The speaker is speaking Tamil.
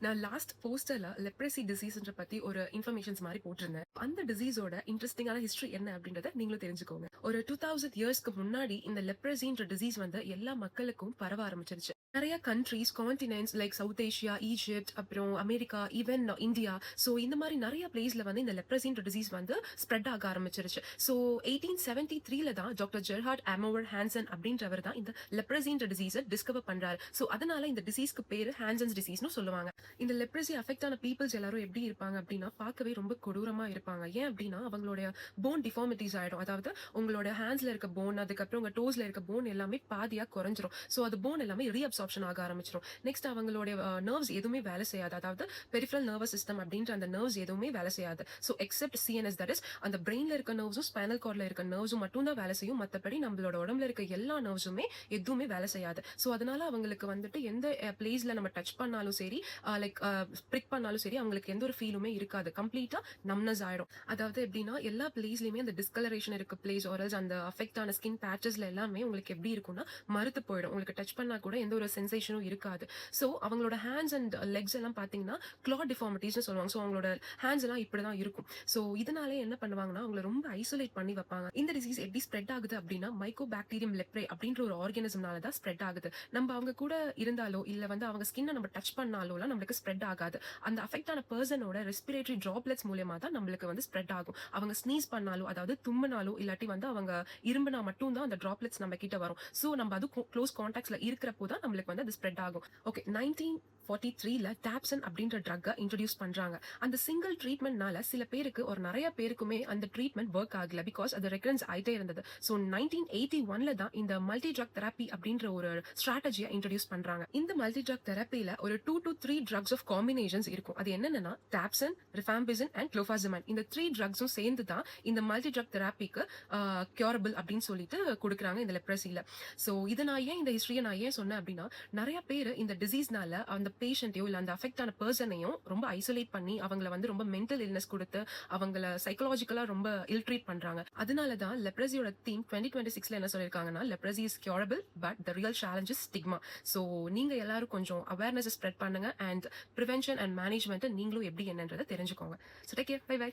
நான் லாஸ்ட் போஸ்டர்ல லெப்ரசி டிசீஸ்ன்ற பத்தி ஒரு இன்ஃபர்மேஷன்ஸ் மாதிரி போட்டிருந்தேன். அந்த டிசீஸோட இன்ட்ரெஸ்டிங்கான ஹிஸ்டரி என்ன அப்படின்றத நீங்களும் தெரிஞ்சுக்கோங்க. ஒரு 2000 இயர்ஸ்க்கு முன்னாடி இந்த லெப்ரசின்ற டிசீஸ் வந்து எல்லா மக்களுக்கும் பரவ ஆரம்பிச்சிருச்சு. நிறைய countries, continents like south Asia, Egypt, அப்புறம் அமெரிக்கா, ஈவன் இந்தியா, ஸோ இந்த மாதிரி நிறைய பிளேஸ்ல வந்து இந்த லெப்ரசின்ற டிசீஸ் வந்து ஸ்ப்ரெட் ஆக ஆரம்பிச்சிருச்சு. ஸோ 1873ல தான் டாக்டர் ஜெர்ஹார்ட் ஆமோவர் ஹான்சன் அப்படின்றவர் தான் இந்த லெப்ரசின்ற டிசீஸை டிஸ்கவர் பண்றாரு. ஸோ அதனால இந்த டிசீஸ்க்கு பேரு ஹான்சன்ஸ் டிசீஸ்னு சொல்லுவாங்க. இந்த லெப்ரசி அஃபெக்ட் ஆன பீப்புள்ஸ் எல்லாரும் எப்படி இருப்பாங்க அப்படின்னா பார்க்கவே ரொம்ப கொடூரமா இருப்பாங்க. ஏன் அப்படின்னா அவங்களுடைய போன் டிஃபார்மிட்டிஸ் ஆயிடும். அதாவது உங்களோட ஹேண்ட்ஸ்ல இருக்க போன், அதுக்கப்புறம் உங்க டோஸ்ல இருக்க போன் எல்லாமே பாதியா குறைஞ்சிரும். ஸோ அது போன் எல்லாமே ரீஅப்சார்ப்ஷன் ஆக ஆரம்பிச்சிடும். நெக்ஸ்ட் அவங்களுடைய நர்வ்ஸ் எதுவுமே வேலை செய்யாது. அதாவது பெரிஃபரல் நர்வஸ் சிஸ்டம் அப்படின்ற அந்த நர்வ்ஸ் எதுவுமே வேலை செய்யாது. So except CNS, that is அந்த பிரெயின்ல இருக்க நர்வ்ஸும் ஸ்பைனல் கார்ட்ல இருக்க நர்வ்ஸும் மட்டும் தான் வேலை செய்யும். மற்றபடி நம்மளோட உடம்புல இருக்க எல்லா நர்வ்ஸுமே எதுவுமே வேலை செய்யாது. ஸோ அதனால அவங்களுக்கு வந்துட்டு எந்த பிளேஸ்ல நம்ம டச் பண்ணாலும் சரி, லைக் பிரிக் பண்ணாலும் சரி, அவங்களுக்கு எந்த ஒரு ஃபீலுமே இருக்காது. கம்ப்ளீட்டா நம்னஸ் ஆயிடும். அதாவது எப்படின்னா எல்லா பிளேஸ்லயுமே அந்த டிஸ்கலரேஷன் இருக்க பிளேஸ் ஆரல்ஸ் அந்த அஃபெக்ட் ஆன ஸ்கின் பேச்சஸ்ல எல்லாமே உங்களுக்கு எப்படி இருக்கும்னா மறுத்து போயிடும். உங்களுக்கு டச் பண்ணா கூட எந்த ஒரு சென்சேஷனும் இருக்காது. ஸோ அவங்களோட ஹேண்ட்ஸ் அண்ட் லெக்ஸ் எல்லாம் பாத்தீங்கன்னா கிளாட் டிஃபார்மிட்டிஸ்னு சொல்லுவாங்க. ஸோ அவங்களோட ஹேண்ட்ஸ் எல்லாம் இப்படிதான் இருக்கும். ஸோ இதனாலே என்ன பண்ணுவாங்கன்னா அவங்களை ரொம்ப ஐசோலேட் பண்ணி வைப்பாங்க. இந்த டிசீஸ் எப்படி ஸ்ப்ரெட் ஆகுது அப்படின்னா மைக்கோபாக்டீரியம் லெப்ரே அப்படின்ற ஒரு ஆர்கானிசம்னால தான் ஸ்ப்ரெட் ஆகுது. நம்ம அவங்க கூட இருந்தாலோ இல்ல வந்து அவங்க ஸ்கின்னை நம்ம டச் பண்ணாலோ நம்மளுக்கு ஸ்ப்ரெட் ஆகாது. அந்த அஃபெக்ட் ஆன பர்சனோட ரெஸ்பிரேட்டரி டிராப்லெட்ஸ் மூலமா தான் நம்மளுக்கு வந்து ஸ்ப்ரெட் ஆகும். அவங்க ஸ்னீஸ் பண்ணாலோ, அதாவது தும்மினாலோ இல்லாட்டி வந்து அவங்க இரும்பினா மட்டும் தான் அந்த டிராப்லெட்ஸ் நம்ம கிட்ட வரும். ஸோ நம்ம அது க்ளோஸ் கான்டாக்ட்ஸ்ல இருக்கிறப்போ தான் நம்மளுக்கு வந்து அது ஸ்ப்ரெட் ஆகும். ஓகே, 1943ல டாப்சன் அப்படின்ற ட்ரக்கை இன்ட்ரடியூஸ் பண்றாங்க. அந்த சிங்கிள் ட்ரீட்மெண்ட்னால சில பேருக்கு ஒரு நிறைய பேருக்குமே அந்த ட்ரீட்மெண்ட் ஒர்க் ஆகல. பிகாஸ் அது ரெக்கரன்ஸ் ஆயிட்டே இருந்தது. ஸோ 1981ல தான் இந்த மல்டி ட்ரக் தெரப்பி அப்படின்ற ஒரு ஸ்ட்ராட்டஜியை இன்ட்ரடியூஸ் பண்றாங்க. இந்த மல்டி ட்ரக் தெரப்பில ஒரு 2 to 3 ட்ரக்ஸ் ஆஃப் காம்பினேஷன்ஸ் இருக்கும். அது என்னன்னா டாப்சன், ரிஃபாம்பிசின் அண்ட் குளோஃபாசமைன். இந்த 3 ட்ரக்ஸும் சேர்ந்து தான் இந்த மல்டி ட்ரக் தெரப்பிக்கு கியூரபிள் அப்படின்னு சொல்லிட்டு கொடுக்குறாங்க இந்த லெப்ரசில. ஸோ இதை நான் ஏன் இந்த ஹிஸ்டரியை நான் ஏன் சொன்னேன் அப்படின்னா நிறைய பேர் இந்த டிசீஸ்னால அந்த பேஷண்ட்டையோ இல்ல அந்த அஃபெக்ட் ஆன பர்சனையும் ரொம்ப ஐசோலேட் பண்ணி அவங்களை வந்து ரொம்ப மென்டல் இல்னஸ் கொடுத்து அவங்கள சைக்கலாஜிக்கலா ரொம்ப இல்ட்ரீட் பண்றாங்க. அதனால தான் லெப்ரசியோட தீம் 2026ல என்ன சொல்லியிருக்காங்கன்னா leprosy is curable but the real challenge is stigma. So நீங்க எல்லாரும் கொஞ்சம் அவேர்னஸ் ஸ்ப்ரெட் பண்ணுங்க அண்ட் ப்ரிவென்ஷன் அண்ட் மேனேஜ்மெண்ட் நீங்களும் எப்படி என்னன்றதை தெரிஞ்சுக்கோங்க. So take care, bye by.